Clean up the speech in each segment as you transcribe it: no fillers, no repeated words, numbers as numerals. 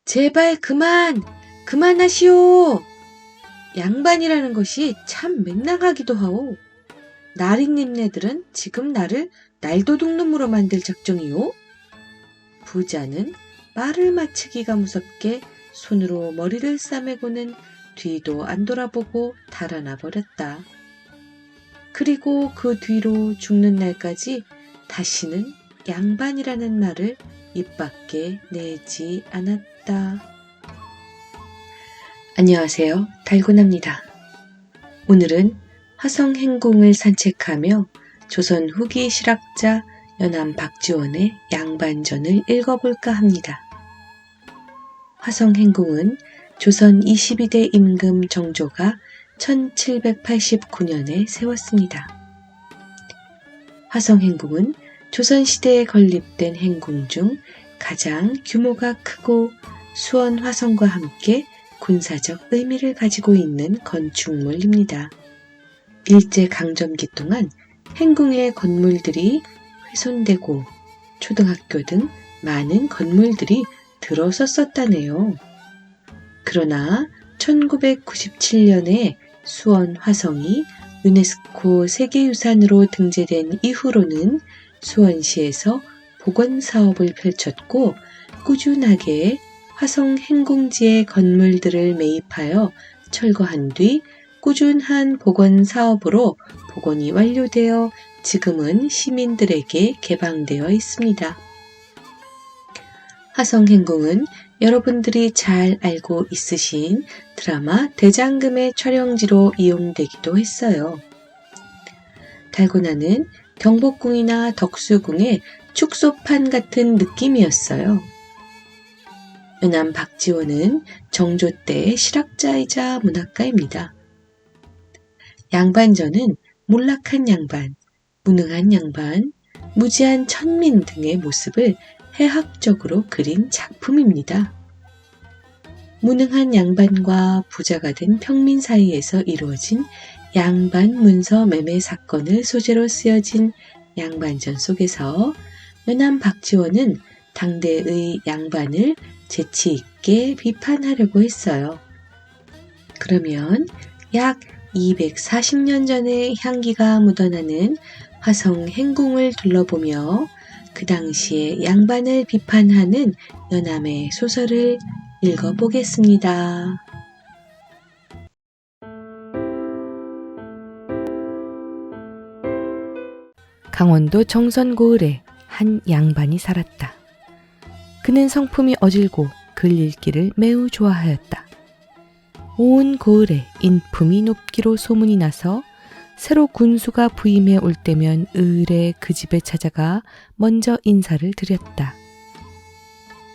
제발 그만하시오. 양반이라는 것이 참 맹랑하기도 하오. 나리님네들은 지금 나를 날도둑놈으로 만들 작정이오. 부자는 말을 마치기가 무섭게 손으로 머리를 싸매고는 뒤도 안 돌아보고 달아나 버렸다. 그리고 그 뒤로 죽는 날까지 다시는 양반이라는 말을 입 밖에 내지 않았다. 안녕하세요. 달고나입니다. 오늘은 화성행궁을 산책하며 조선 후기 실학자 연암 박지원의 양반전을 읽어볼까 합니다. 화성행궁은 조선 22대 임금 정조가 1789년에 세웠습니다. 화성행궁은 조선시대에 건립된 행궁 중 가장 규모가 크고 수원 화성과 함께 군사적 의미를 가지고 있는 건축물입니다. 일제강점기 동안 행궁의 건물들이 훼손되고 초등학교 등 많은 건물들이 들어섰었다네요. 그러나 1997년에 수원 화성이 유네스코 세계유산으로 등재된 이후로는 수원시에서 복원 사업을 펼쳤고 꾸준하게 화성 행궁지의 건물들을 매입하여 철거한 뒤 꾸준한 복원 사업으로 복원이 완료되어 지금은 시민들에게 개방되어 있습니다. 화성행궁은 여러분들이 잘 알고 있으신 드라마 대장금의 촬영지로 이용되기도 했어요. 달고나는 경복궁이나 덕수궁의 축소판 같은 느낌이었어요. 연암 박지원은 정조 때 실학자이자 문학가입니다. 양반전은 몰락한 양반, 무능한 양반, 무지한 천민 등의 모습을 해학적으로 그린 작품입니다. 무능한 양반과 부자가 된 평민 사이에서 이루어진 양반 문서 매매 사건을 소재로 쓰여진 양반전 속에서 연암 박지원은 당대의 양반을 재치 있게 비판하려고 했어요. 그러면 약 240년 전의 향기가 묻어나는 화성 행궁을 둘러보며 그 당시의 양반을 비판하는 연암의 소설을 읽어보겠습니다. 강원도 정선 고을에 한 양반이 살았다. 그는 성품이 어질고 글 읽기를 매우 좋아하였다. 온 고을에 인품이 높기로 소문이 나서 새로 군수가 부임해 올 때면 의뢰 그 집에 찾아가 먼저 인사를 드렸다.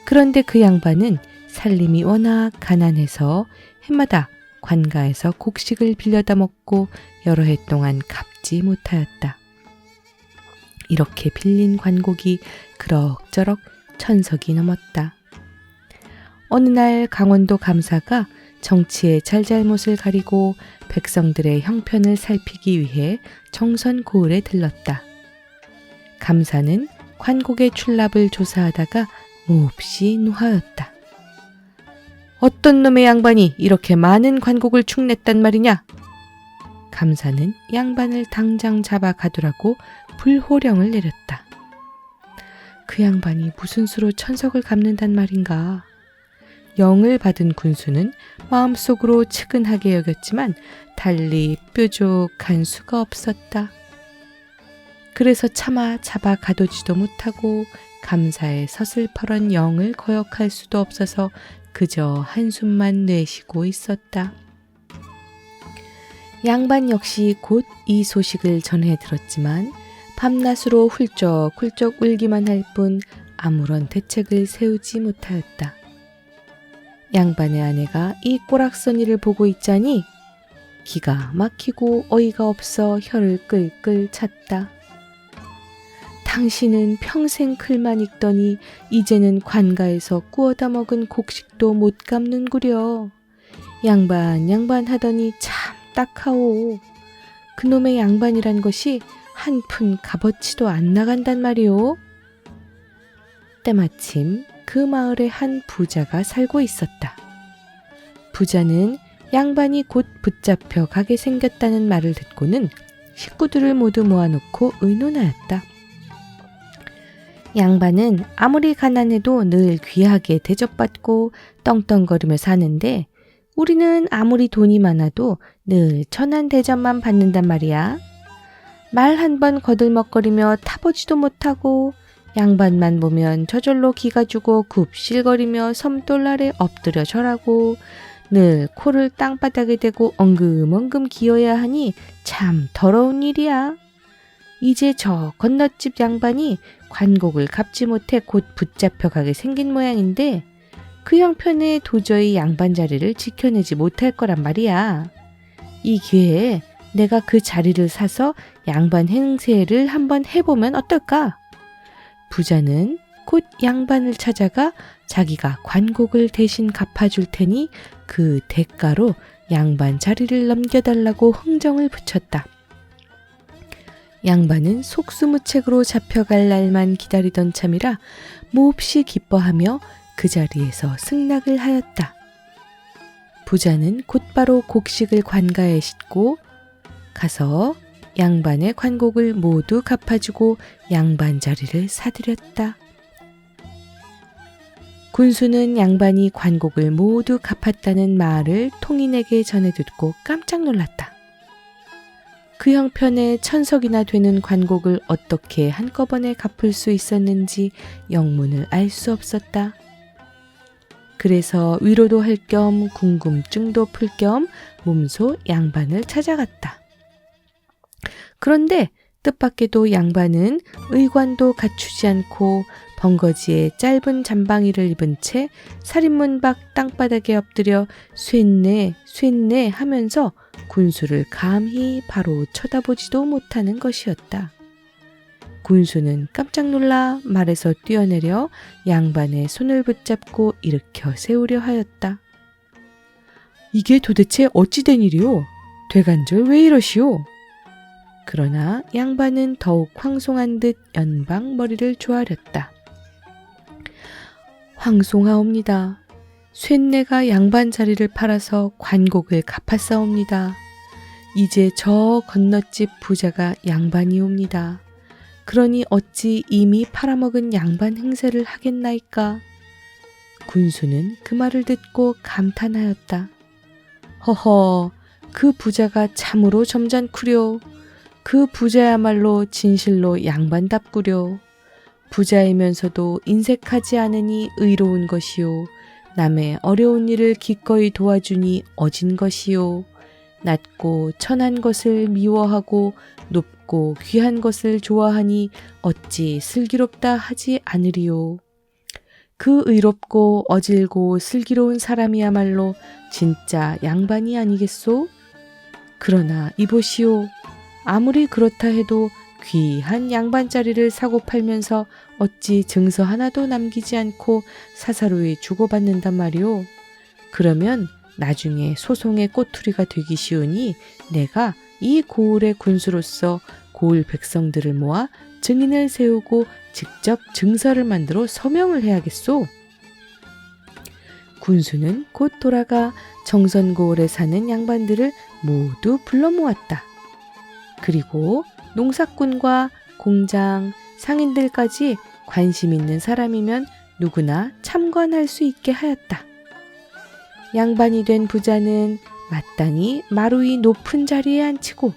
그런데 그 양반은 살림이 워낙 가난해서 해마다 관가에서 곡식을 빌려다 먹고 여러 해 동안 갚지 못하였다. 이렇게 빌린 관곡이 그럭저럭 1000석이 넘었다. 어느 날 강원도 감사가 정치의 잘잘못을 가리고 백성들의 형편을 살피기 위해 정선 고을에 들렀다. 감사는 관곡의 출납을 조사하다가 몹시 노하였다. 어떤 놈의 양반이 이렇게 많은 관곡을 축냈단 말이냐? 감사는 양반을 당장 잡아 가두라고 불호령을 내렸다. 그 양반이 무슨 수로 1000석을 갚는단 말인가? 영을 받은 군수는 마음속으로 측은하게 여겼지만 달리 뾰족한 수가 없었다. 그래서 차마 잡아 가두지도 못하고 감사의 서슬퍼런 영을 거역할 수도 없어서 그저 한숨만 내쉬고 있었다. 양반 역시 곧 이 소식을 전해 들었지만 밤낮으로 훌쩍훌쩍 울기만 할 뿐 아무런 대책을 세우지 못하였다. 양반의 아내가 이 꼬락서니를 보고 있자니 기가 막히고 어이가 없어 혀를 끌끌 찼다. 당신은 평생 글만 읽더니 이제는 관가에서 구워다 먹은 곡식도 못 갚는구려. 양반 하더니 참 딱하오. 그놈의 양반이란 것이 한 푼 값어치도 안 나간단 말이오. 때마침 그 그 마을에 한 부자가 살고 있었다. 부자는 양반이 곧 붙잡혀 가게 생겼다는 말을 듣고는 식구들을 모두 모아놓고 의논하였다. 양반은 아무리 가난해도 늘 귀하게 대접받고 떵떵거리며 사는데 우리는 아무리 돈이 많아도 늘 천한 대접만 받는단 말이야. 말 한 번 거들먹거리며 타보지도 못하고 양반만 보면 저절로 기가 주고 굽실거리며 섬돌 아래 엎드려 절하고 늘 코를 땅바닥에 대고 엉금엉금 기어야 하니 참 더러운 일이야. 이제 저 건너집 양반이 관곡을 갚지 못해 곧 붙잡혀가게 생긴 모양인데 그 형편에 도저히 양반 자리를 지켜내지 못할 거란 말이야. 이 기회에 내가 그 자리를 사서 양반 행세를 한번 해보면 어떨까? 부자는 곧 양반을 찾아가 자기가 관곡을 대신 갚아줄 테니 그 대가로 양반 자리를 넘겨달라고 흥정을 붙였다. 양반은 속수무책으로 잡혀갈 날만 기다리던 참이라 몹시 기뻐하며 그 자리에서 승낙을 하였다. 부자는 곧바로 곡식을 관가에 싣고 가서 양반의 관곡을 모두 갚아주고 양반 자리를 사들였다. 군수는 양반이 관곡을 모두 갚았다는 말을 통인에게 전해 듣고 깜짝 놀랐다. 그 형편에 천석이나 되는 관곡을 어떻게 한꺼번에 갚을 수 있었는지 영문을 알 수 없었다. 그래서 위로도 할 겸 궁금증도 풀 겸 몸소 양반을 찾아갔다. 그런데 뜻밖에도 양반은 의관도 갖추지 않고 번거지에 짧은 잠방이를 입은 채 살인문 밖 땅바닥에 엎드려 쇠네 쇠네 하면서 군수를 감히 바로 쳐다보지도 못하는 것이었다. 군수는 깜짝 놀라 말에서 뛰어내려 양반의 손을 붙잡고 일으켜 세우려 하였다. 이게 도대체 어찌 된 일이오? 되간절 왜 이러시오? 그러나 양반은 더욱 황송한 듯 연방 머리를 조아렸다. 황송하옵니다. 쇳내가 양반 자리를 팔아서 관곡을 갚았사옵니다. 이제 저 건너집 부자가 양반이옵니다. 그러니 어찌 이미 팔아먹은 양반 행세를 하겠나이까? 군수는 그 말을 듣고 감탄하였다. 허허, 그 부자가 참으로 점잖구려. 그 부자야말로 진실로 양반답구려. 부자이면서도 인색하지 않으니 의로운 것이요. 남의 어려운 일을 기꺼이 도와주니 어진 것이요. 낮고 천한 것을 미워하고 높고 귀한 것을 좋아하니 어찌 슬기롭다 하지 않으리요. 그 의롭고 어질고 슬기로운 사람이야말로 진짜 양반이 아니겠소? 그러나 이보시오. 아무리 그렇다 해도 귀한 양반자리를 사고 팔면서 어찌 증서 하나도 남기지 않고 사사로이 주고받는단 말이오. 그러면 나중에 소송의 꼬투리가 되기 쉬우니 내가 이 고을의 군수로서 고을 백성들을 모아 증인을 세우고 직접 증서를 만들어 서명을 해야겠소. 군수는 곧 돌아가 정선고을에 사는 양반들을 모두 불러 모았다. 그리고 농사꾼과 공장, 상인들까지 관심 있는 사람이면 누구나 참관할 수 있게 하였다. 양반이 된 부자는 마땅히 마루 위 높은 자리에 앉히고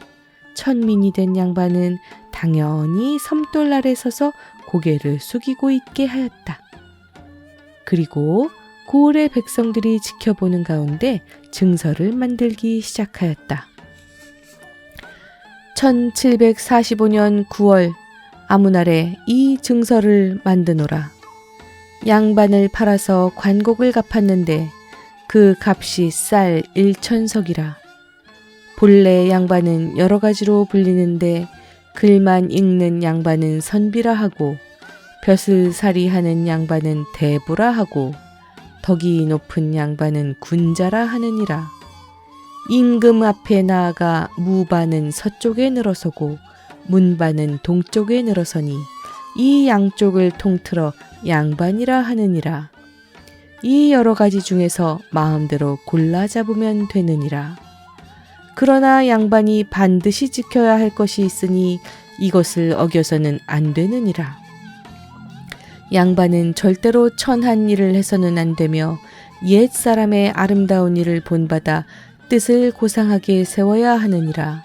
천민이 된 양반은 당연히 섬돌 아래 서서 고개를 숙이고 있게 하였다. 그리고 고을의 백성들이 지켜보는 가운데 증서를 만들기 시작하였다. 1745년 9월 아무날에 이 증서를 만드노라. 양반을 팔아서 관곡을 갚았는데 그 값이 쌀 1천석이라. 본래 양반은 여러 가지로 불리는데 글만 읽는 양반은 선비라 하고 벼슬살이 하는 양반은 대부라 하고 덕이 높은 양반은 군자라 하느니라. 임금 앞에 나아가 무반은 서쪽에 늘어서고 문반은 동쪽에 늘어서니 이 양쪽을 통틀어 양반이라 하느니라. 이 여러 가지 중에서 마음대로 골라 잡으면 되느니라. 그러나 양반이 반드시 지켜야 할 것이 있으니 이것을 어겨서는 안 되느니라. 양반은 절대로 천한 일을 해서는 안 되며 옛 사람의 아름다운 일을 본받아 뜻을 고상하게 세워야 하느니라.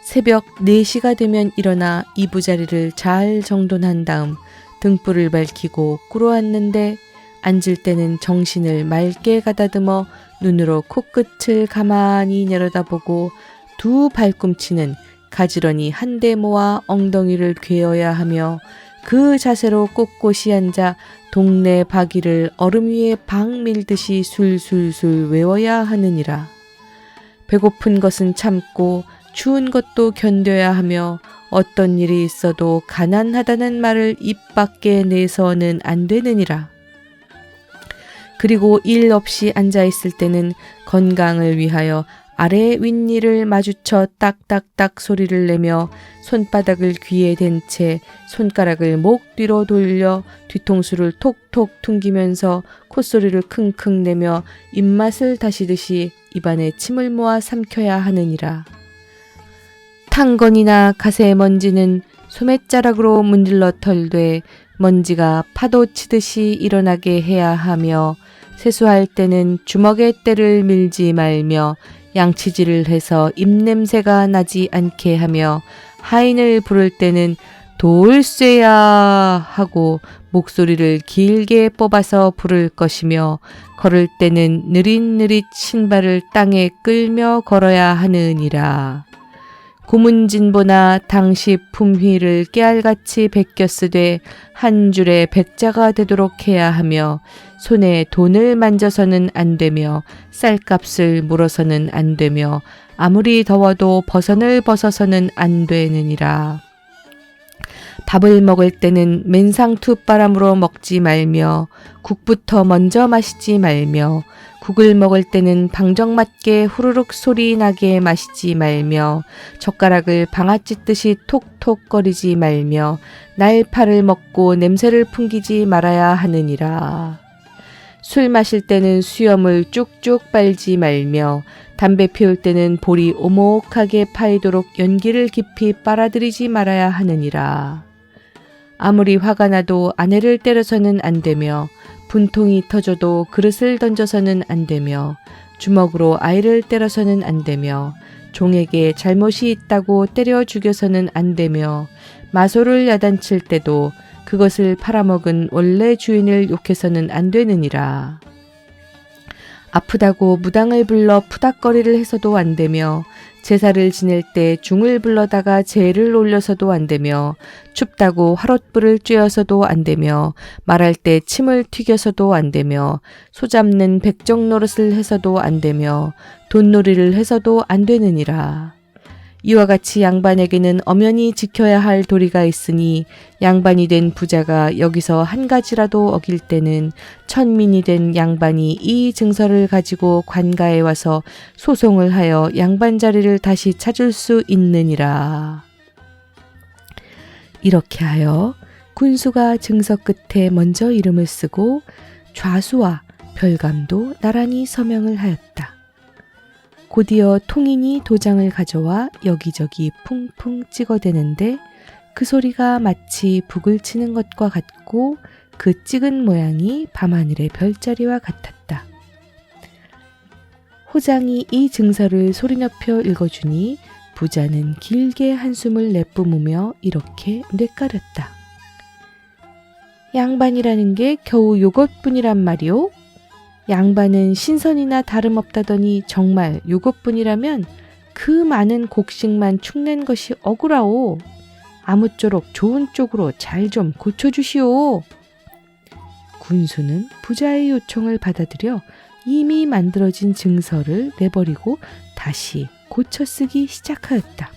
새벽 4시가 되면 일어나 이부자리를 잘 정돈한 다음 등불을 밝히고 꿇어앉는데 앉을 때는 정신을 맑게 가다듬어 눈으로 코끝을 가만히 내려다보고 두 발꿈치는 가지런히 한데 모아 엉덩이를 괴어야 하며 그 자세로 꼿꼿이 앉아 동네 바위를 얼음 위에 박 밀듯이 술술술 외워야 하느니라. 배고픈 것은 참고 추운 것도 견뎌야 하며 어떤 일이 있어도 가난하다는 말을 입 밖에 내서는 안 되느니라. 그리고 일 없이 앉아 있을 때는 건강을 위하여 아래 윗니를 마주쳐 딱딱딱 소리를 내며 손바닥을 귀에 댄 채 손가락을 목 뒤로 돌려 뒤통수를 톡톡 퉁기면서 콧소리를 킁킁 내며 입맛을 다시듯이 입안에 침을 모아 삼켜야 하느니라. 탕건이나 가세 먼지는 소매자락으로 문질러 털되 먼지가 파도 치듯이 일어나게 해야 하며 세수할 때는 주먹에 때를 밀지 말며 양치질을 해서 입냄새가 나지 않게 하며 하인을 부를 때는 돌쇠야 하고 목소리를 길게 뽑아서 부를 것이며 걸을 때는 느릿느릿 신발을 땅에 끌며 걸어야 하느니라. 고문진보나 당시 품휘를 깨알같이 베꼈으되 한 줄에 백자가 되도록 해야 하며 손에 돈을 만져서는 안 되며 쌀값을 물어서는 안 되며 아무리 더워도 버선을 벗어서는 안 되느니라. 밥을 먹을 때는 맨상투 바람으로 먹지 말며 국부터 먼저 마시지 말며 국을 먹을 때는 방정맞게 후루룩 소리 나게 마시지 말며 젓가락을 방아 찢듯이 톡톡거리지 말며 날파를 먹고 냄새를 풍기지 말아야 하느니라. 술 마실 때는 수염을 쭉쭉 빨지 말며 담배 피울 때는 볼이 오목하게 파이도록 연기를 깊이 빨아들이지 말아야 하느니라. 아무리 화가 나도 아내를 때려서는 안 되며 분통이 터져도 그릇을 던져서는 안 되며 주먹으로 아이를 때려서는 안 되며 종에게 잘못이 있다고 때려 죽여서는 안 되며 마소를 야단칠 때도 그것을 팔아먹은 원래 주인을 욕해서는 안 되느니라. 아프다고 무당을 불러 푸닥거리를 해서도 안 되며 제사를 지낼 때 중을 불러다가 제를 올려서도 안 되며 춥다고 화롯불을 쬐어서도 안 되며 말할 때 침을 튀겨서도 안 되며 소 잡는 백정 노릇을 해서도 안 되며 돈놀이를 해서도 안 되느니라. 이와 같이 양반에게는 엄연히 지켜야 할 도리가 있으니 양반이 된 부자가 여기서 한 가지라도 어길 때는 천민이 된 양반이 이 증서를 가지고 관가에 와서 소송을 하여 양반 자리를 다시 찾을 수 있느니라. 이렇게 하여 군수가 증서 끝에 먼저 이름을 쓰고 좌수와 별감도 나란히 서명을 하였다. 곧이어 통인이 도장을 가져와 여기저기 풍풍 찍어대는데 그 소리가 마치 북을 치는 것과 같고 그 찍은 모양이 밤하늘의 별자리와 같았다. 호장이 이 증서를 소리 높여 읽어주니 부자는 길게 한숨을 내뿜으며 이렇게 뇌까렸다. 양반이라는 게 겨우 요것뿐이란 말이오? 양반은 신선이나 다름없다더니 정말 요것뿐이라면 그 많은 곡식만 축낸 것이 억울하오. 아무쪼록 좋은 쪽으로 잘 좀 고쳐주시오. 군수는 부자의 요청을 받아들여 이미 만들어진 증서를 내버리고 다시 고쳐쓰기 시작하였다.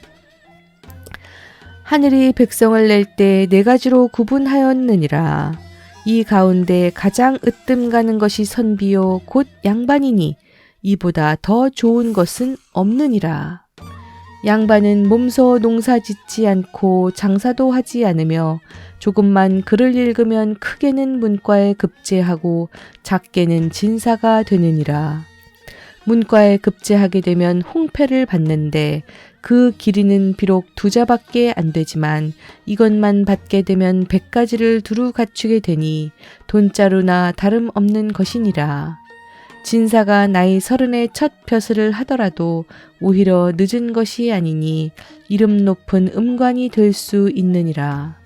하늘이 백성을 낼 때 4가지로 구분하였느니라. 이 가운데 가장 으뜸 가는 것이 선비요 곧 양반이니 이보다 더 좋은 것은 없느니라. 양반은 몸소 농사 짓지 않고 장사도 하지 않으며 조금만 글을 읽으면 크게는 문과에 급제하고 작게는 진사가 되느니라. 문과에 급제하게 되면 홍패를 받는데 그 길이는 비록 2자밖에 안 되지만 이것만 받게 되면 100가지를 두루 갖추게 되니 돈자루나 다름없는 것이니라. 진사가 나이 30에 첫 벼슬을 하더라도 오히려 늦은 것이 아니니 이름 높은 음관이 될 수 있느니라.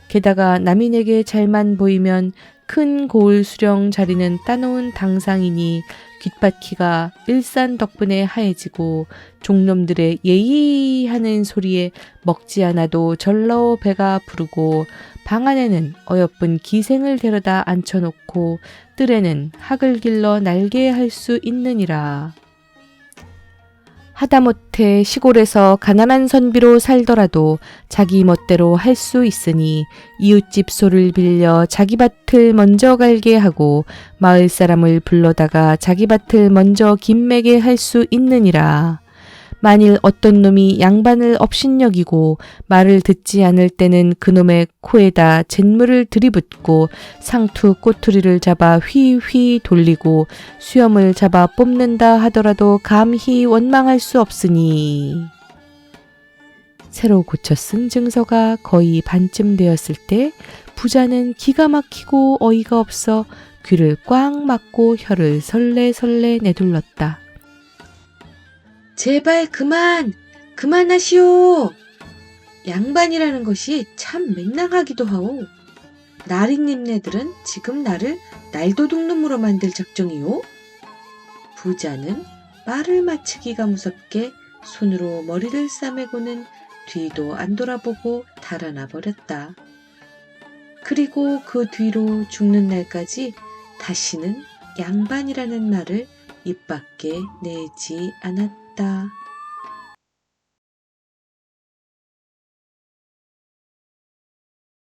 게다가 남인에게 잘만 보이면 큰 고을 수령 자리는 따놓은 당상이니 귓바퀴가 일산 덕분에 하얘지고 종놈들의 예이 하는 소리에 먹지 않아도 절러 배가 부르고 방 안에는 어여쁜 기생을 데려다 앉혀놓고 뜰에는 학을 길러 날게 할 수 있느니라. 하다못해 시골에서 가난한 선비로 살더라도 자기 멋대로 할 수 있으니 이웃집 소를 빌려 자기 밭을 먼저 갈게 하고 마을 사람을 불러다가 자기 밭을 먼저 김매게 할 수 있느니라. 만일 어떤 놈이 양반을 업신여기고 말을 듣지 않을 때는 그놈의 코에다 잿물을 들이붓고 상투 꼬투리를 잡아 휘휘 돌리고 수염을 잡아 뽑는다 하더라도 감히 원망할 수 없으니. 새로 고쳐 쓴 증서가 거의 반쯤 되었을 때 부자는 기가 막히고 어이가 없어 귀를 꽉 막고 혀를 설레설레 내둘렀다. 제발 그만하시오. 양반이라는 것이 참 맹랑하기도 하오. 나리님네들은 지금 나를 날도둑놈으로 만들 작정이오. 부자는 말을 마치기가 무섭게 손으로 머리를 싸매고는 뒤도 안 돌아보고 달아나 버렸다. 그리고 그 뒤로 죽는 날까지 다시는 양반이라는 말을 입 밖에 내지 않았다.